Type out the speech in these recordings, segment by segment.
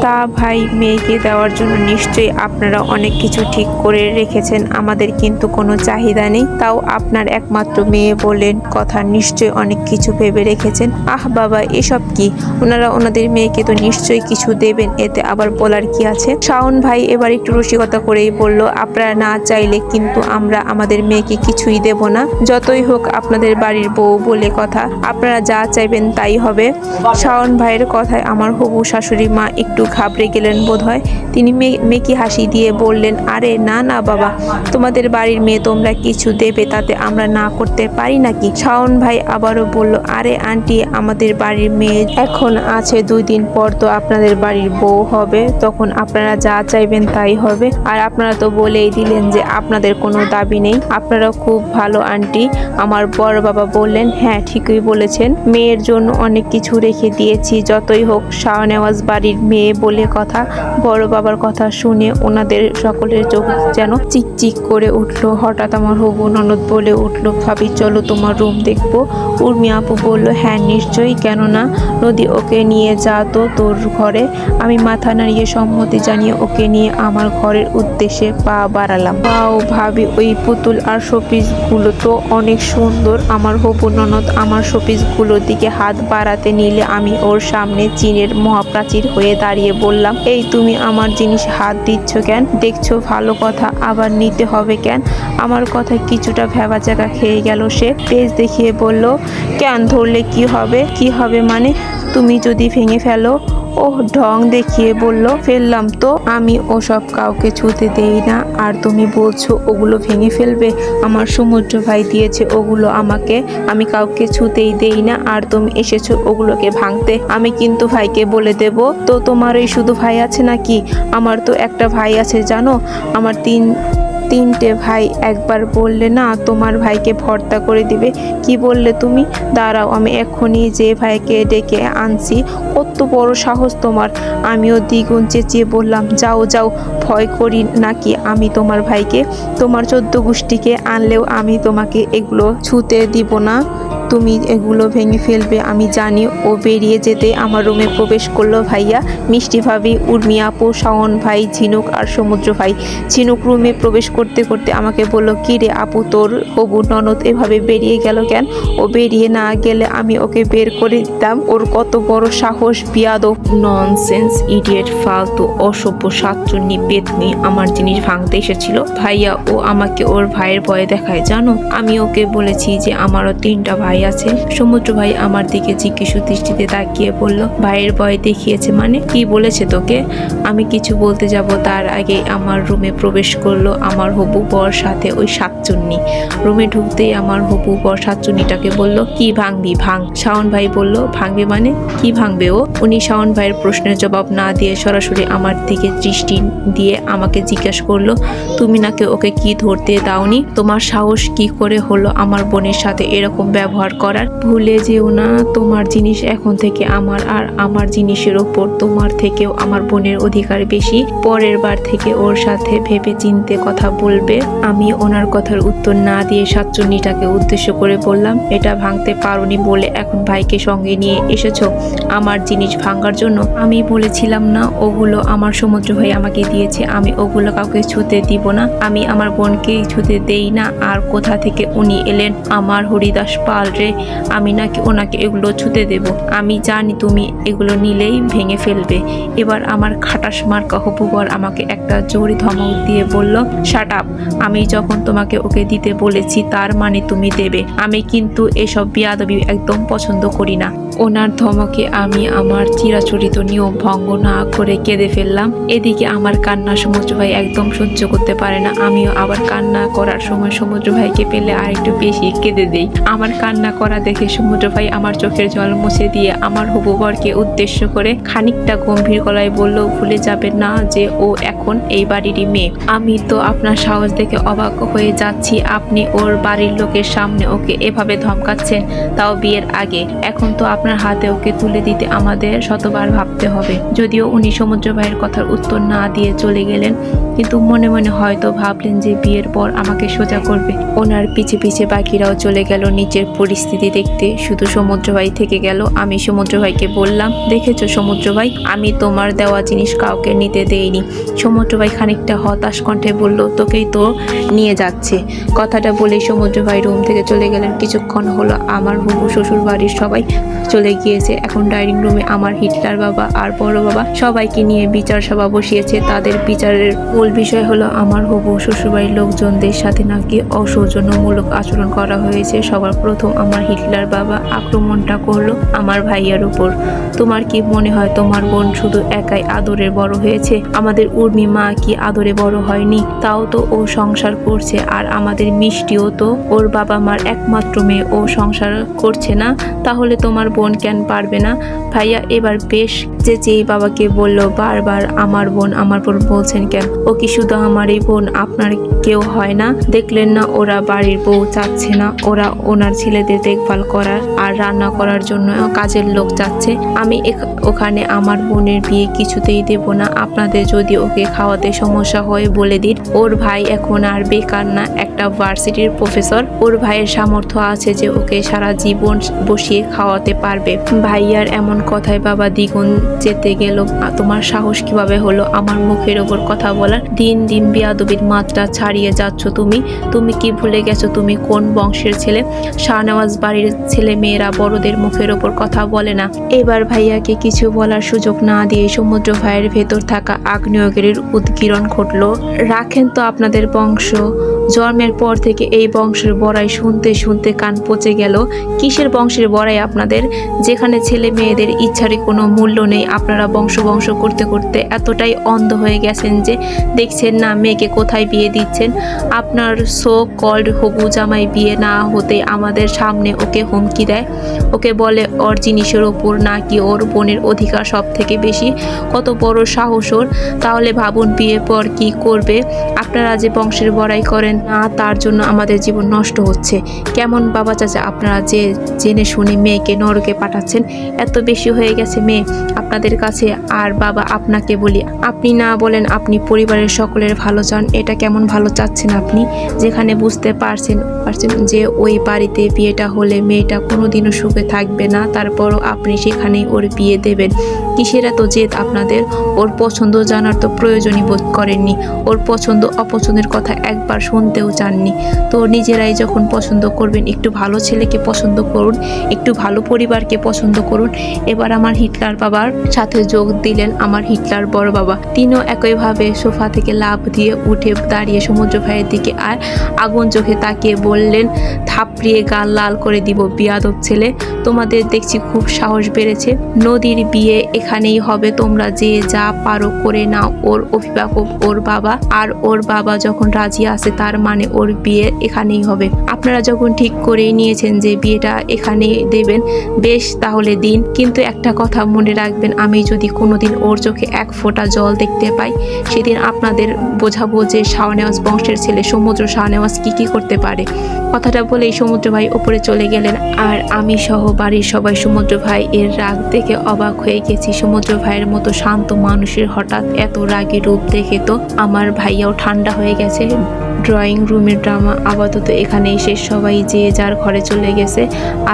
তা ভাই, মেয়েকে দেওয়ার জন্য নিশ্চয়ই আপনারা অনেক কিছু ঠিক করে রেখেছেন, আমাদের কিন্তু কোনো চাহিদা নেই, তাও আপনার একমাত্র মেয়ে বলেন কথা, নিশ্চয়ই অনেক কিছু ভেবে রেখেছেন। আহ বাবা, এসব কি? ওনারা ওনাদের মেয়েকে তো নিশ্চয়ই কিছু দেবেন, এতে আবার বলার কি আছে? শাওন ভাই এবার একটু রসিকতা করেই বলল, আপনারা না চাইলে কিন্তু আমরা আমাদের মেয়েকে কিছুই দেব না, যতই হোক আপনাদের বাড়ির বউ বলে কথা, আপনারা যা চাইবেন তাই হবে। শাওন ভাইয়ের কথায় আমার হবু শাশুড়ি মা একটু ঘাবড়ে গেলেন বোধহয়। তিনি মেকি হাসি দিয়ে বললেন, আরে না না বাবা, তোমাদের বাড়ির মেয়ে, তোমরা কিছু দেবে তাতে আমরা না করতে পারি নাকি? শাওন ভাই আবারও বলল, আরে আন্টি, আমাদের বাড়ির মেয়ে এখন আছে, 2 দিন পর তো আপনাদের বাড়ির বউ হবে, তখন আপনারা যা চাইবেন তাই হবে। আর আপনারা তো বলেই দিলেন যে আপনাদের কোনো দাবি নেই, আপনারা খুব ভালো আন্টি। আমার বড় বাবা বললেন, হ্যাঁ ঠিকই বলেছেন, মেয়ের জন্য অনেক কিছু রেখে দিয়েছি, যতই হোক শাহনেওয়াজ বাড়ির মেয়ে বলে কথা। বড় বাবার কথা শুনে ওনাদের সকলের চোখ যেন চিকচিক করে উঠলো। হঠাৎ আমার হবু ননদ বলে উঠলো, ভাবি চলো তোমার রুম দেখবো। উর্মি আপু বলল, হ্যাঁ নিশ্চয়ই, কেন না। নদী, ওকে নিয়ে যা তো তোর ঘরে। আমি মাথা নাড়িয়ে সম্মতি জানিয়ে ওকে নিয়ে আমার ঘরের উদ্দেশ্যে পা বাড়ালাম। পাও ভাবি, ওই পুতুল আর শোপিসগুলো তো অনেক সুন্দর। আমার হবু ননদ আমার শোপিসগুলোর দিকে হাত বাড়াতে নিলে আমি ওর সামনে চীনের মহাপ্রাচীর হয়ে দাঁড়িয়ে বললাম, এই তুমি আমার জিনিস হাত দিচ্ছ কেন? দেখছো ভালো কথা, আবার নিতে হবে কেন? আমার কথা কিছুটা ভেবাচাকা খেয়ে গেল সে। তেজ দেখিয়ে বলল, কেন ধরলে কি হবে? কি হবে মানে? তুমি যদি ভেঙে ফেলো? ওহ, ঢং দেখিয়ে বলল, ফেললাম তো, আমি ওসব কাউকে ছুতে দেই না। আর তুমি বলছো ওগুলো ভেঙে ফেলবে? আমার সমুদ্র ভাই দিয়েছে ওগুলো আমাকে, আমি কাউকে ছুতেই দেই না। আর তুমি এসেছো ওগুলোকে ভাঙতে? আমি কিন্তু ভাইকে বলে দেব। তো তোমারই শুধু ভাই আছে নাকি? আমার তো একটা ভাই আছে জানো, আমার তিনটে ভাই। একবার বললে না তোমার ভাইকে ভর্তা করে দিবে। কি বললে তুমি? দাঁড়াও, আমি এক্ষুনি যে ভাইকে ডেকে আনছি। কত বড় সাহস তোমার! আমিও দ্বিগুণ চেঁচিয়ে বললাম, যাও যাও, ভয় করি নাকি আমি তোমার ভাইকে? তোমার 14 গোষ্ঠীকে আনলেও আমি তোমাকে এগুলো ছুতে দিব না, তুমি এগুলো ভেঙে ফেলবে আমি জানি। ও বেরিয়ে যেতে আমার রুমে প্রবেশ করলো ভাইয়া, মিষ্টি ভাবি, উর্মি আপু, শাওন ভাই, ঝিনুক আর সমুদ্র ভাই। ঝিনুক রুমে প্রবেশ করতে করতে আমাকে বলল, কি রে আপু, তোর হবু ননদ এভাবে বেরিয়ে গেল কেন? ও বেরিয়ে না গেলে আমি ওকে বের করে দিতাম। ওর কত বড় সাহস! বিয়াদব, ননসেন্স, ইডিয়েট, ফালতু, অসভ্য, সাতচুন্নি, পেতনি, আমার জিনিস ভাঙতে এসেছিল। ভাইয়া ও আমাকে ওর ভাইয়ের ভয় দেখায় জানো। আমি ওকে বলেছি যে আমারও 3টা ভাই আছে। সমুদ্র ভাই আমার দিকে জিজ্ঞাসু দৃষ্টিতে তাকিয়ে বলল, ভাইয়ের ভয় দেখিয়েছে মানে? কি বলেছে তোকে? আমি কিছু বলতে যাব তার আগে আমার রুমে প্রবেশ করলো আমার হবু বর সাথে ওই সাতচুন্নি। রুমে ঢুকতেই আমার হবু বর সাতচুন্নিটাকে বলল, কি ভাঙবি? ভাঙ। শাওন ভাই বলল, ভাঙবে মানে? কি ভাঙবে ও? উনি শাওন ভাইয়ের প্রশ্নের জবাব না দিয়ে সরাসরি আমার দিকে দৃষ্টি দিয়ে আমাকে জিজ্ঞাসা করলো, তুমি নাকি ওকে কি ধরতে দাওনি? তোমার সাহস কি করে হলো আমার বোনের সাথে এরকম ব্যবহার করার? ভুলে যেও না, তোমার জিনিস এখন থেকে আমার, আর আমার জিনিসের ওপর তোমার থেকেও আমার বোনের অধিকার বেশি। পরের বার থেকে ওর সাথে ভেবে চিনতে কথা বলবে। আমি ওনার কথার উত্তর না দিয়ে সাতচুন্নিটাকে উদ্দেশ্য করে বললাম, এটা ভাঙতে পারোনি বলে এখন ভাইকে সঙ্গে নিয়ে এসেছো আমার জিনিস ভাঙার জন্য? আমি বলেছিলাম না ওগুলো আমার সমুদ্র ভাই আমাকে দিয়েছে, আমি ওগুলো কাউকে ছুতে দিব না, আমি আমার বোনকেই ছুতে দেই না। আর কোথা থেকে উনি এলেন আমার হরিদাস পাল রে? আমি নাকি ওনাকে এগুলো ছুতে দেব? আমি জানি তুমি এগুলো নিলেই ভেঙে ফেলবে। এবার আমার খাটাস মার্কা হবু বর আমাকে একটা জোরে ধমক দিয়ে বলল, শাট আপ। আমি যখন তোমাকে ওকে দিতে বলেছি তার মানে তুমি দেবে। আমি কিন্তু এসব বিয়াদবি একদম পছন্দ করি না। ওনার ধমকে আমি আমার চিরাচরিত নিয়ম ভঙ্গ না করে কেঁদে ফেললাম। এদিকে আমার কান্না সমুদ্র ভাই একদম সহ্য করতে পারে না। আমিও আবার কান্না করার সময় সমুদ্র ভাইকে পেলে আর একটু বেশি কেঁদে দেই। আমার কান্না করা দেখে সমুদ্র ভাই আমার চোখের জল মুছে দিয়ে আমার হবু বরকে উদ্দেশ্য করে খানিকটা গম্ভীর গলায় বলল, ভুলে যাবেন না যে ও এখন এই বাড়িরই মেয়ে। আমি তো আপনার সাহস দেখে অবাক হয়ে যাচ্ছি, আপনি ওর বাড়ির লোকের সামনে ওকে এভাবে ধমকাচ্ছেন, তাও বিয়ের আগে। এখন তো আপনি আপনার হাতে ওকে তুলে দিতে আমাদের শতবার ভাবতে হবে। যদিও উনি সমুদ্র ভাইয়ের কথার উত্তর না দিয়ে চলে গেলেন, কিন্তু মনে মনে হয়তো ভাবলেন যে বিয়ের পর আমাকে সোজা করবে। ওনার পিছে পিছে বাকিরাও চলে গেল নিচের পরিস্থিতি দেখতে। শুধু সমুদ্র ভাই থেকে গেল। আমি সমুদ্র ভাইকে বললাম, দেখেছো সমুদ্র ভাই, আমি তোমার দেওয়া জিনিস কাউকে নিতে দেইনি। সমুদ্র ভাই খানিকটা হতাশ কণ্ঠে বলল, তোকেই তো নিয়ে যাচ্ছে। কথাটা বলে সমুদ্র ভাই রুম থেকে চলে গেলেন। কিছুক্ষণ হলো আমার হবু শ্বশুর বাড়ির সবাই চলে গিয়েছে। এখন ডাইনিং রুমে আমার হিটলার বাবা আর বড় বাবা সবাইকে নিয়ে বিচার সভা বসিয়েছে। তাদের বিচারের মূল বিষয় হলো আমার হবু শ্বশুরবাড়ির লোকজনদের সাথে নাকি অসৌজন্যমূলক আচরণ করা হয়েছে। সবার প্রথম আমার হিটলার বাবা আক্রমণটা করলো আমার ভাইয়ার উপর। তোমার কি মনে হয় তোমার বোন শুধু একাই আদরে বড় হয়েছে? আমাদের উর্মি মা কি আদরে বড় হয়নি? তাও তো ও সংসার করছে। আর আমাদের মিষ্টিও তো ওর বাবা মার একমাত্র মেয়ে, ও সংসার করছে না, তাহলে তোমার বোন কেন পারবে না? ভাইয়া এবার বেশ যেই বাবাকে বলল, বারবার আমার বোন বলছেন কেন? ও কি শুধু আমারই বোন, আপনার কেউ হয় না? দেখলেন না ওরা বাড়ির বউ চাচ্ছে না, ওরা ওনার ছেলেদের দেখভাল করার আর রান্না করার জন্য কাজের লোক চাচ্ছে। আমি ওখানে আমার বোনের বিয়ে কিছুতেই দেব না। আপনাদের যদি ওকে খাওয়াতে সমস্যা হয় বলে দিন। ওর ভাই এখন আর বেকার না, একটা ভার্সিটির প্রফেসর। ওর ভাইয়ের সামর্থ্য আছে যে ওকে সারা জীবন বসিয়ে খাওয়াতে পারবে। ভাইয়ার এমন কথায় বাবা দ্বিগুণ যেতে গেল। তোমার সাহস কিভাবে হলো আমার মুখের ওপর কথা বলার? দিন দিন বেয়াদবির মাত্রা ছাড়িয়ে যাচ্ছ তুমি কি ভুলে গেছো তুমি কোন বংশের ছেলে? শাহনওয়াজ বাড়ির ছেলে মেয়েরা বড়দের মুখের ওপর কথা বলে না। এবার ভাইয়াকে কিছু বলার সুযোগ না দিয়ে সমুদ্র ভাইয়ের ভেতর থাকা আগ্নেয়গিরির উদগীরণ ঘটলো। রাখেন তো আপনাদের বংশ। জন্মের পর থেকে এই বংশের বড়াই শুনতে শুনতে কান পচে গেল। কিসের বংশের বড়াই আপনাদের, যেখানে ছেলে মেয়েদের ইচ্ছারই কোনো মূল্য নেই? আপনারা বংশ করতে করতে এতটাই অন্ধ হয়ে গেছেন যে দেখছেন না মেয়েকে কোথায় বিয়ে দিচ্ছেন। আপনার সো কল্ড হবু জামাই বিয়ে না হতে আমাদের সামনে ওকে হুমকি দেয়। ওকে বলে ওর জিনিসের ওপর নাকি ওর বোনের অধিকার সব থেকে বেশি। কত বড় সাহস ওর! তাহলে ভাবুন বিয়ের পর কি করবে। আপনারা যে বংশের বড়াই করেন না, তার জন্য আমাদের জীবন নষ্ট হচ্ছে। কেমন বাবা চাচা আপনারা, যে জেনে শুনে মেয়েকে নরকে পাঠাচ্ছেন? এত বেশি হয়ে গেছে মেয়ে আপনাদের কাছে। আর বাবা আপনাকে বলি, আপনি না বলেন আপনি পরিবারের সকলের ভালো চান। এটা কেমন ভালো চাচ্ছেন আপনি, যেখানে বুঝতে পারছেন যে ওই বাড়িতে বিয়েটা হলে মেয়েটা কোনোদিনও সুখে থাকবে না, তারপরও আপনি সেখানেই ওর বিয়ে দেবেন? কিসের এত জেদ আপনাদের? ওর পছন্দ জানার তো প্রয়োজনই বোধ করেননি। ওর পছন্দ অপছন্দের কথা একবার শুনতেও চাননি। তো নিজেরাই যখন পছন্দ করবেন, একটু ভালো ছেলেকে পছন্দ করুন, একটু ভালো পরিবারকে পছন্দ করুন। এবার আমার হিটলার বাবার সাথে যোগ দিলেন আমার হিটলার বড় বাবা। তিনিও একইভাবে সোফা থেকে লাফ দিয়ে উঠে দাঁড়িয়ে সমুদ্র ভাইয়ের দিকে আর আগুন চোখে তাকিয়ে বললেন, থাপড়িয়ে গাল লাল করে দিব বিয়াদব ছেলে। তোমাদের দেখছি খুব সাহস বেড়েছে। নদীর বিয়ে এখানেই হবে, তোমরা যে যা পারো করে নাও। ওর অভিভাবক ওর বাবা, আর ওর বাবা যখন রাজি আছে তার মানে ওর বিয়ে এখানেই হবে। আপনারা যখন ঠিক করেই নিয়েছেন যে বিয়েটা এখানেই দেবেন, বেশ তাহলে দিন। কিন্তু একটা কথা মনে রাখবেন, আমি যদি কোনোদিন ওর চোখে এক ফোঁটা জল দেখতে পাই, সেদিন আপনাদের বোঝাবো যে শাহনেওয়াজ বংশের ছেলে সমুদ্র শাহনেওয়াজ কি করতে পারে। কথাটা বলেই সমুদ্র ভাই ওপরে চলে গেলেন। আর আমি সহ বাড়ির সবাই সমুদ্র ভাই এর রাগ দেখে অবাক হয়ে গেছি। সমুদ্র ভাইয়ের মতো শান্ত মানুষের হঠাৎ এত রাগী রূপ দেখে তো আমার ভাইয়াও ঠান্ডা হয়ে গেছে। ড্রয়িং রুমের ড্রামা আপাতত এখানেই শেষ। সবাই যে যার ঘরে চলে গেছে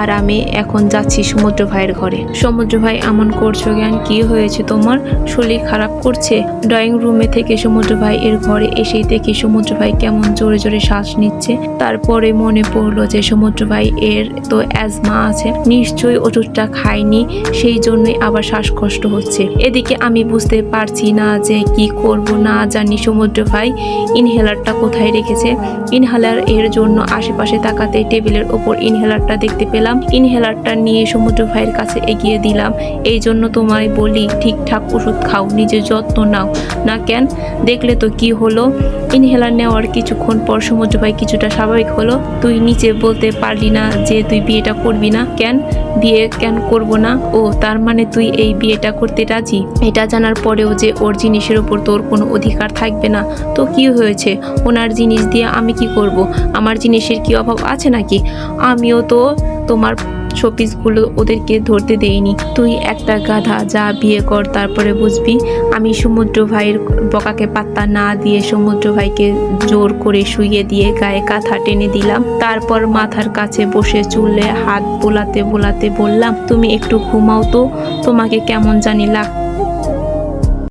আর আমি এখন যাচ্ছি সমুদ্র ভাইয়ের ঘরে। সমুদ্র ভাই এমন করছো জ্ঞান, কি হয়েছে তোমার? শরীর খারাপ করছে? ড্রয়িং রুমে থেকে সমুদ্র ভাই এর ঘরে এসেই দেখি সমুদ্র ভাই কেমন জোরে জোরে শ্বাস নিচ্ছে। তারপরে মনে পড়লো যে সমুদ্র ভাই এর তো অ্যাজমা আছে, নিশ্চয়ই ওষুধটা খায়নি, সেই জন্যই আবার শ্বাসকষ্ট হচ্ছে। এদিকে আমি বুঝতে পারছি না যে কি করব, না জানি সমুদ্র ভাই ইনহেলারটা কোথায় রেখেছে। ইনহেলার এর জন্য আশেপাশে তাকাতে টেবিলের ওপর ইনহেলারটা দেখতে পেলাম। ইনহেলারটা নিয়ে সমুদ্র ভাইয়ের কাছে এগিয়ে দিলাম। এই জন্য তোমায় বলি ঠিকঠাক ওষুধ খাও, নিজের যত্ন নাও। না কেন? দেখলে তো কি হলো। ইনহেলার নেওয়ার কিছুক্ষণ পর সমুদ্র ভাই কিছুটা স্বাভাবিক হলো। তুই নিচে বলতে পারলি না যে তুই বিয়েটা করবি না? কেন বিয়ে কেন করব না? ও তার মানে তুই এই বিয়েটা করতে রাজি? এটা জানার পরেও যে ওর জিনিসের উপর তোর কোনো অধিকার থাকবে না, তো কি হয়েছে? ওনার জিনিস দিয়ে আমি কি করব? আমার জিনিসের কি অভাব আছে নাকি? আমিও তো তোমার শোপিসগুলো ওদেরকে ধরতে দেইনি। তুই একটা গাধা, যা বিয়ে কর, তারপরে বুঝবি। আমি সমুদ্র ভাইয়ের বকাকে পাত্তা না দিয়ে সমুদ্র ভাইকে জোর করে শুইয়ে দিয়ে গায়ে কাঁথা টেনে দিলাম। তারপর মাথার কাছে বসে চুলে হাত বোলাতে বোলাতে বললাম, তুমি একটু ঘুমাও তো, তোমাকে কেমন জানি লাগছে।